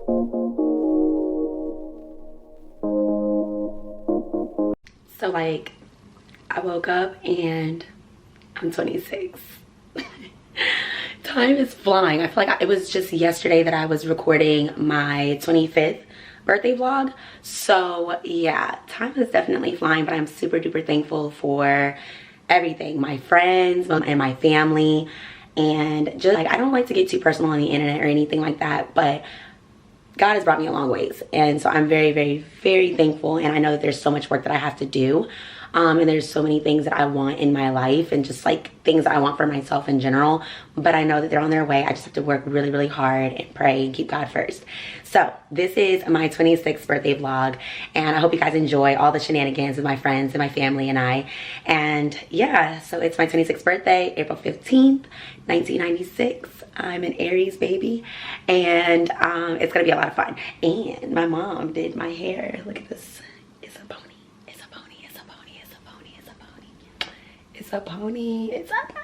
So like, I woke up and I'm 26. Time is flying. I feel like it was just yesterday that I was recording my 25th birthday vlog. So yeah, time is definitely flying, but I'm super duper thankful for everything. My friends and my family. And just like, I don't like to get too personal on the internet or anything like that, but God has brought me a long ways. And so I'm very, very, very thankful. And I know that there's so much work that I have to do. And there's so many things that I want in my life and just like things that I want for myself in general. But I know that they're on their way. I just have to work really, really hard and pray and keep God first. So this is my 26th birthday vlog. And I hope you guys enjoy all the shenanigans with my friends and my family and I. And yeah, so it's my 26th birthday, April 15th, 1996. I'm an Aries baby. And it's going to be a lot of fun. And my mom did my hair. Look at this. It's a pony. It's a pony. It's a pony. It's a pony. It's a pony. It's a pony. It's a pony.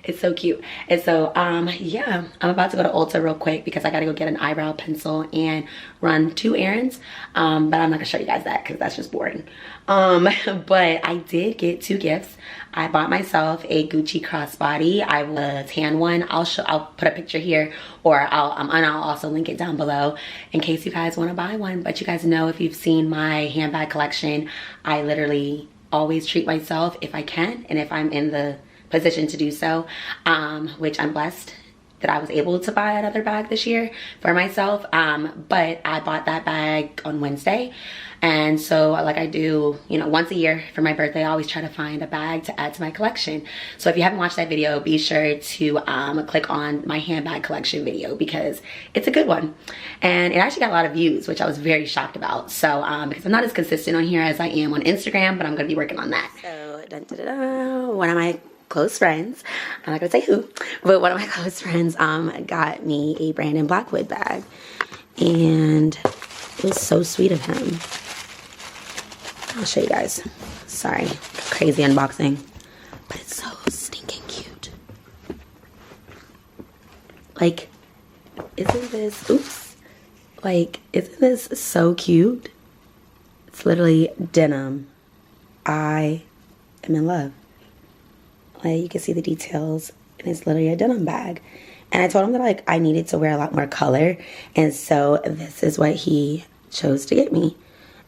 It's so cute. And so yeah, I'm about to go to Ulta real quick because I gotta go get an eyebrow pencil and run 2 errands. But I'm not gonna show you guys that because that's just boring. But I did get 2 gifts. I bought myself a Gucci crossbody. I will a tan one. I'll put a picture here, or I'll also link it down below in case you guys want to buy one. But you guys know, if you've seen my handbag collection, I literally always treat myself if I can and if I'm in the position to do so, which I'm blessed that I was able to buy another bag this year for myself. But I bought that bag on Wednesday. And so like I do, you know, once a year for my birthday, I always try to find a bag to add to my collection. So if you haven't watched that video, be sure to click on my handbag collection video because it's a good one. And it actually got a lot of views, which I was very shocked about. So because I'm not as consistent on here as I am on Instagram, but I'm gonna be working on that. So dun, dun, dun, dun, one of my close friends, I'm not gonna say who, but one of my close friends got me a Brandon Blackwood bag, and it was so sweet of him. I'll show you guys. Sorry, crazy unboxing, but it's so stinking cute. Like, isn't this, oops, like, isn't this so cute? It's literally denim. I am in love. Like, you can see the details, and it's literally a denim bag. And I told him that like I needed to wear a lot more color, and so this is what he chose to get me.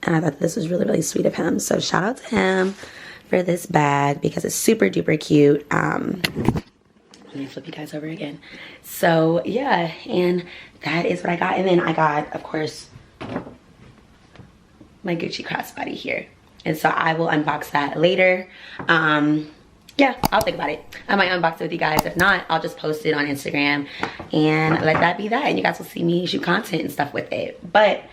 And I thought this was really, really sweet of him. So shout out to him for this bag because it's super duper cute. Let me flip you guys over again. So yeah, and that is what I got. And then I got, of course, my Gucci crossbody here. And so I will unbox that later. Yeah, I'll think about it. I might unbox it with you guys. If not, I'll just post it on Instagram and let that be that. And you guys will see me shoot content and stuff with it. But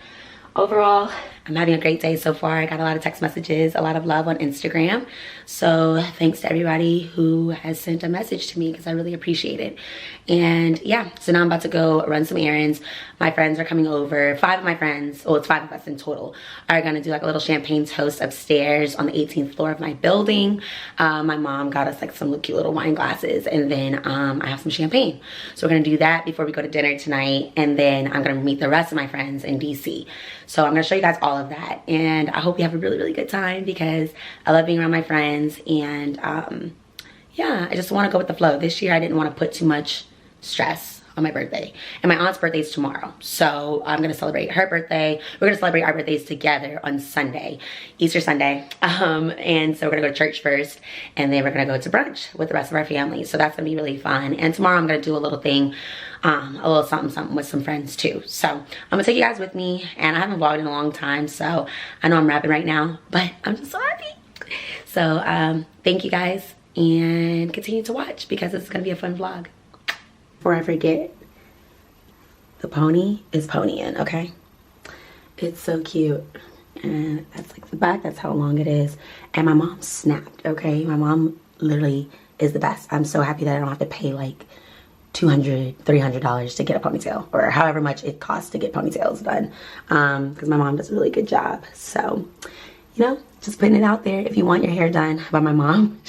overall, I'm having a great day so far. I got a lot of text messages, a lot of love on Instagram. So thanks to everybody who has sent a message to me because I really appreciate it. And yeah, so now I'm about to go run some errands. My friends are coming over. 5 of my friends, well, it's 5 of us in total, are gonna do like a little champagne toast upstairs on the 18th floor of my building. My mom got us like some cute little wine glasses, and then I have some champagne. So we're gonna do that before we go to dinner tonight, and then I'm gonna meet the rest of my friends in DC. So I'm gonna show you guys all of that, and I hope you have a really, really good time because I love being around my friends. And yeah, I just want to go with the flow. This year I didn't want to put too much stress on my birthday, and my aunt's birthday is tomorrow, so I'm gonna celebrate her birthday. We're gonna celebrate our birthdays together on Sunday, Easter Sunday, and so we're gonna go to church first, and then we're gonna go to brunch with the rest of our family. So that's gonna be really fun. And tomorrow I'm gonna do a little thing, a little something with some friends too. So I'm gonna take you guys with me, and I haven't vlogged in a long time, so I know I'm rapping right now, but I'm just so happy. So thank you guys, and continue to watch because it's gonna be a fun vlog. Before I forget, the pony is ponying, okay? It's so cute. And that's like the back, that's how long it is. And my mom snapped, okay? My mom literally is the best. I'm so happy that I don't have to pay like $200, $300 to get a ponytail, or however much it costs to get ponytails done. Because my mom does a really good job. So, you know, just putting it out there. If you want your hair done by my mom,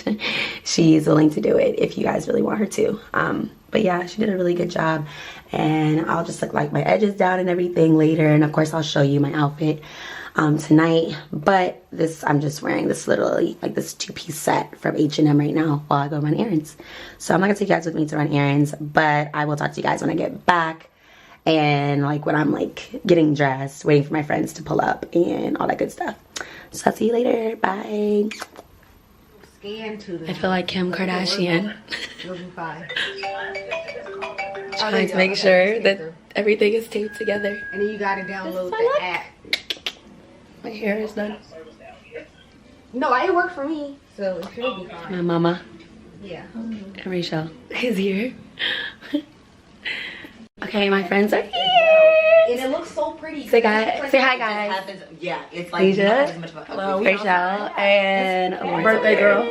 she's willing to do it if you guys really want her to. But yeah, she did a really good job, and I'll just look like my edges down and everything later, and of course I'll show you my outfit tonight. But this, I'm just wearing this literally like this 2-piece set from H&M right now while I go run errands. So I'm not gonna take you guys with me to run errands, but I will talk to you guys when I get back, and like when I'm like getting dressed, waiting for my friends to pull up and all that good stuff. So I'll see you later. Bye. I feel like Kim Kardashian. Trying to make sure that everything is taped together. And then you gotta download the app. My hair is done. No, it worked for me, so it should be fine. My mama. Yeah. And Rachel is here. Okay, my friends are here. And it looks so pretty. Say hi, guys. Yeah, it's like Asia, hello, Rachel, and birthday girl.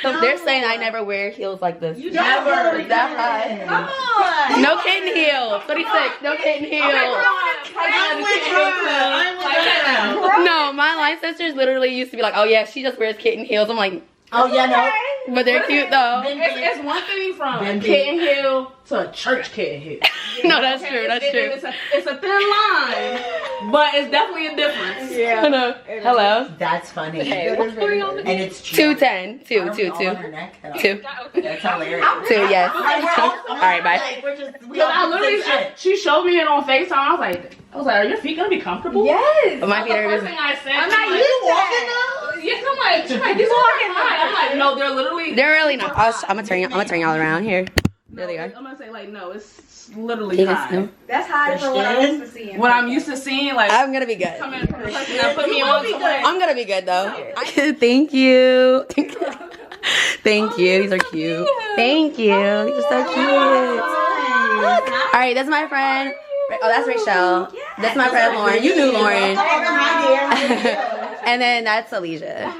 So they're saying I never wear heels like this. You never. That high. Come on. No kitten heels. 36. No kitten heels. No, my line sisters literally used to be like, oh yeah, she just wears kitten heels. I'm like, oh yeah, no. But they're cute though. It's one thing from a kitten heel to a church kitten heel. No, that's true. That's true. It's a thin line, but it's definitely a difference. Yeah. No. Hello. That's funny. Hey, and it's true. 210. Two. That's hilarious. 2. Yes. All right. Bye. I literally, she showed me it on FaceTime. I was like, are your feet gonna be comfortable? Yes. My feet are. First thing I said. I'm not used to that. Yes, I'm like, these are fucking high. I'm like, no, they're literally. They're really not. I'm gonna turn y'all around here. There they are. I'm gonna say like, no, it's literally high. That's high for what I'm used to seeing. What I'm used to seeing, like. I'm gonna be good. Come in from the person that put me on somewhere. I'm gonna be good though. Thank you. Thank you. These are cute. Thank you. These are so cute. All right, that's my friend. Oh, that's Rachel. That's my friend Lauren. You knew Lauren. And then that's Alicia.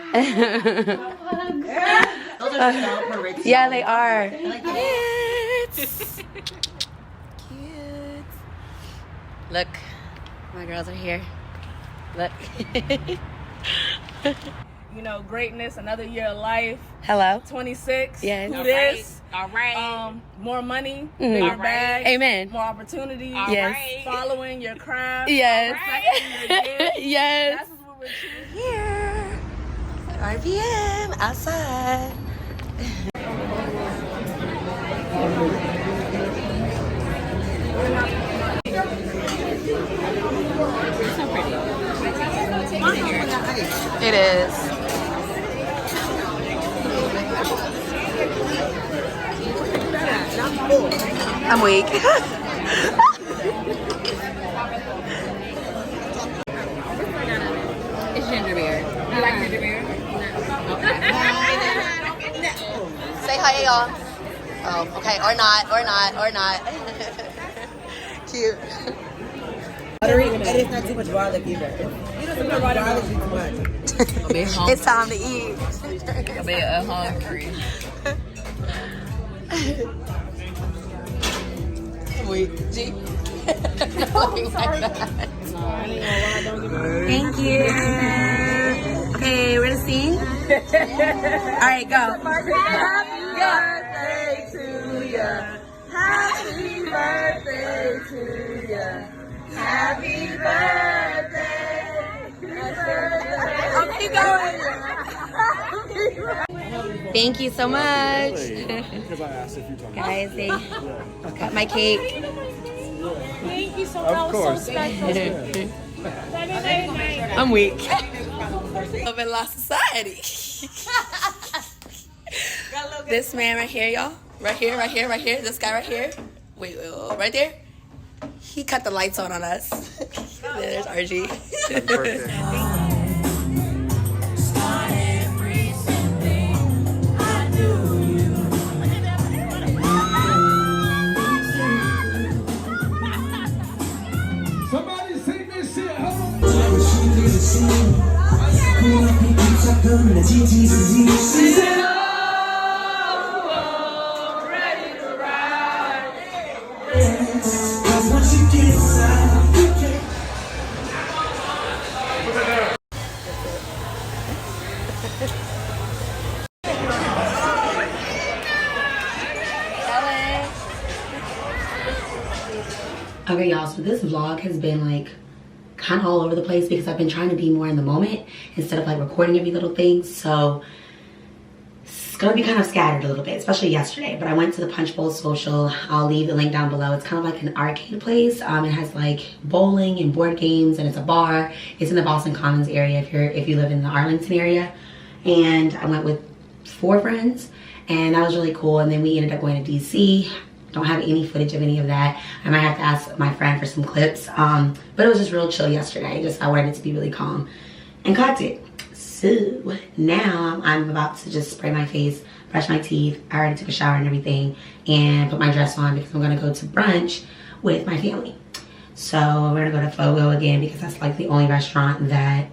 Yeah, they are. Cute. Look, my girls are here. Look. You know, greatness, another year of life. Hello. 26. Yes. Do this. All right. More money. Mm. Bigger bag. Amen. More opportunities. Yes. Following your craft. Yes. Perfecting your gift. Yes. That's what we're choosing. Here. 5 p.m. outside. It is. I'm weak. It's ginger beer. You like ginger beer? No. Okay. Say hi, y'all. Oh, okay. Or not. Cute. And it's not too much garlic either. Garlic is too much. It's time to eat. I'll be hungry. Wait, G. Thank you. Okay, we're gonna sing. All right, go. Happy birthday to ya. Happy birthday to ya. Happy birthday. I'll keep going. Thank you so much. Because I asked if you told me. Guys, they cut my cake. Thank you so much. Of course. I'm weak. Love in La Society. This man right here, y'all. Right here. This guy right here. Wait, right there. He cut the lights on us. There's RG. Happy birthday. Somebody sing this shit, hold Okay, y'all, so this vlog has been like kind of all over the place because I've been trying to be more in the moment instead of like recording every little thing. So it's gonna be kind of scattered a little bit, especially yesterday. But I went to the Punch Bowl Social. I'll leave the link down below. It's kind of like an arcade place. It has like bowling and board games, and it's a bar. It's in the Boston Commons area if you live in the Arlington area. And I went with 4 friends, and that was really cool. And then we ended up going to DC. Don't have any footage of any of that. I might have to ask my friend for some clips. But it was just real chill yesterday. I wanted it to be really calm and caught it. So now I'm about to just spray my face, brush my teeth. I already took a shower and everything, and put my dress on because I'm gonna go to brunch with my family. So we're gonna go to Fogo again because that's like the only restaurant that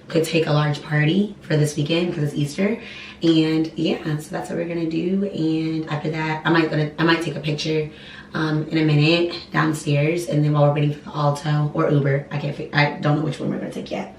could take a large party for this weekend because it's Easter. And yeah, so that's what we're gonna do. And after that, I might take a picture in a minute downstairs, and then while we're waiting for the Alto or Uber, I don't know which one we're gonna take yet.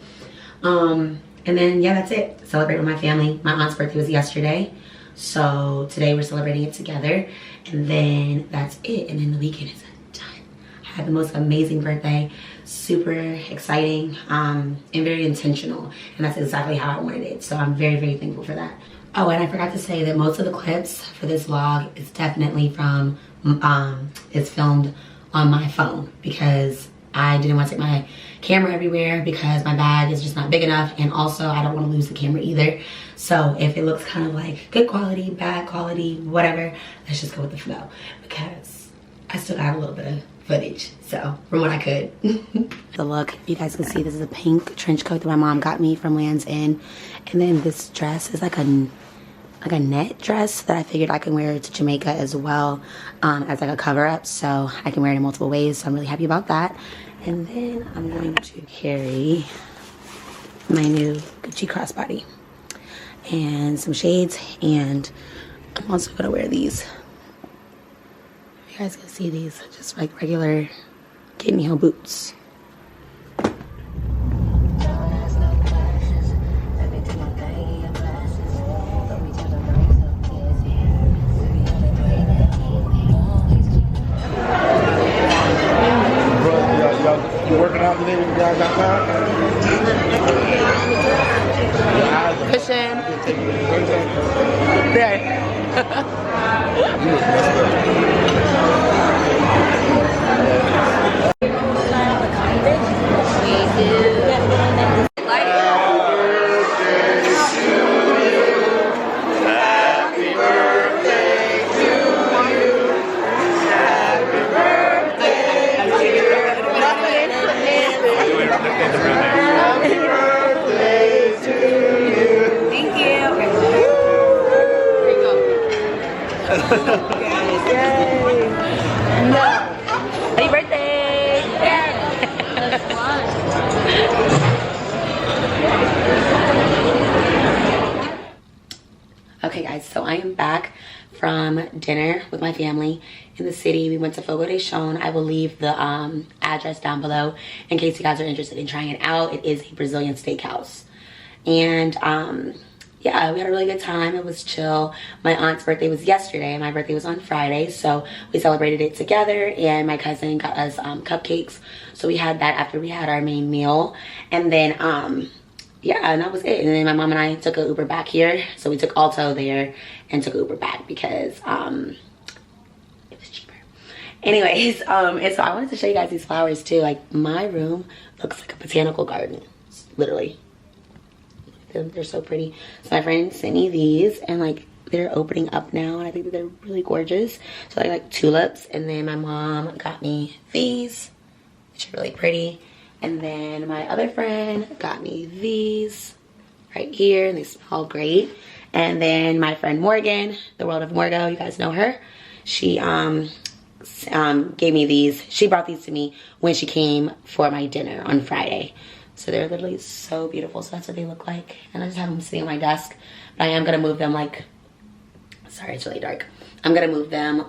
And then yeah, that's it. Celebrate with my family. My aunt's birthday was yesterday, so today we're celebrating it together, and then that's it. And then the weekend is done. I had the most amazing birthday, super exciting, and very intentional, and that's exactly how I wanted it. So I'm very, very thankful for that. Oh, and I forgot to say that most of the clips for this vlog is definitely from it's filmed on my phone because I didn't want to take my camera everywhere because my bag is just not big enough, and also I don't want to lose the camera either. So if it looks kind of like good quality, bad quality, whatever, let's just go with the flow because I still got a little bit of footage, so from what I could. The look, you guys can see, this is a pink trench coat that my mom got me from Land's End, and then this dress is like a net dress that I figured I can wear to Jamaica as well, as like a cover-up, so I can wear it in multiple ways, so I'm really happy about that. And then I'm going to carry my new Gucci crossbody and some shades, and I'm also gonna wear these. You guys can see these, just like regular kidney heel boots. You working out today when you guys outside? Cushion. There. You look messed Happy birthday! Okay guys, so I am back from dinner with my family in the city. We went to Fogo de Chão. I will leave the address down below in case you guys are interested in trying it out. It is a Brazilian steakhouse. And yeah, we had a really good time. It was chill. My aunt's birthday was yesterday and my birthday was on Friday, so we celebrated it together, and my cousin got us cupcakes, so we had that after we had our main meal. And then yeah, and that was it. And then my mom and I took an Uber back here, so we took Alto there and took an Uber back because it was cheaper. Anyways, and so I wanted to show you guys these flowers too. Like, my room looks like a botanical garden, literally. They're so pretty. So my friend sent me these, and like they're opening up now, and I think that they're really gorgeous. So like tulips. And then my mom got me these, which are really pretty. And then my other friend got me these right here, and they smell great. And then my friend Morgan, the world of Morgo, you guys know her, she gave me these. She brought these to me when she came for my dinner on Friday. So they're literally so beautiful. So that's what they look like. And I just have them sitting on my desk. But I am gonna move them, like, sorry, it's really dark. I'm gonna move them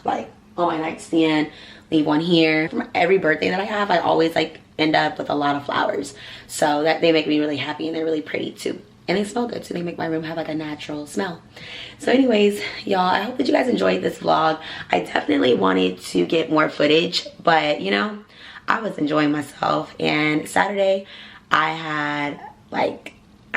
like on my nightstand, leave one here. For every birthday that I have, I always like end up with a lot of flowers. So that they make me really happy, and they're really pretty too. and they smell good, so they make my room have like a natural smell. So anyways, y'all, I hope that you guys enjoyed this vlog. I definitely wanted to get more footage, but you know, I was enjoying myself. And Saturday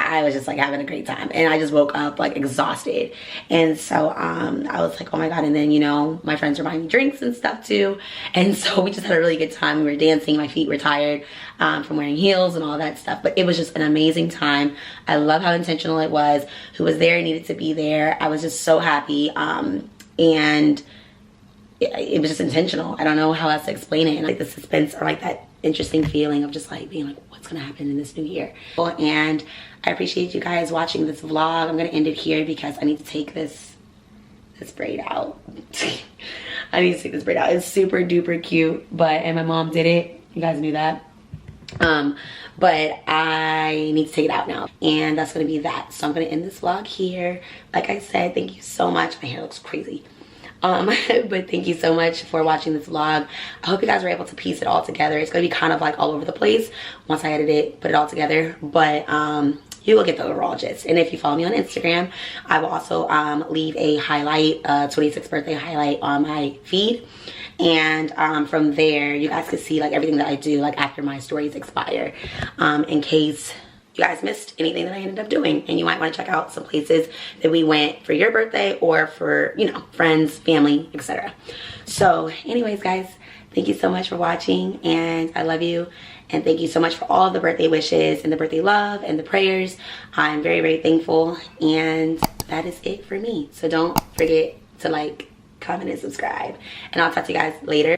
I was just like having a great time, and I just woke up like exhausted. And so I was like, oh my god. And then, you know, my friends were buying me drinks and stuff too, and so we just had a really good time. We were dancing, my feet were tired from wearing heels and all that stuff, but it was just an amazing time. I love how intentional it was. Who was there needed to be there. I was just so happy, and it was just intentional. I don't know how else to explain it. And like the suspense, or like that interesting feeling of just like being like, what's gonna happen in this new year? And I appreciate you guys watching this vlog. I'm gonna end it here because I need to take this braid out. I need to take this braid out. It's super duper cute, and my mom did it. You guys knew that. But I need to take it out now, and that's gonna be that. So I'm gonna end this vlog here. Like I said, thank you so much. My hair looks crazy. But thank you so much for watching this vlog. I hope you guys were able to piece it all together. It's gonna be kind of like all over the place once I edit it, put it all together, but you will get the overall gist. And if you follow me on Instagram, I will also leave a highlight, 26th birthday highlight on my feed, and from there you guys can see like everything that I do like after my stories expire, in case you guys missed anything that I ended up doing, and you might want to check out some places that we went for your birthday or for, you know, friends, family, etc. So anyways, guys, thank you so much for watching, and I love you, and thank you so much for all the birthday wishes and the birthday love and the prayers. I'm very, very thankful, and that is it for me. So don't forget to like, comment, and subscribe, and I'll talk to you guys later.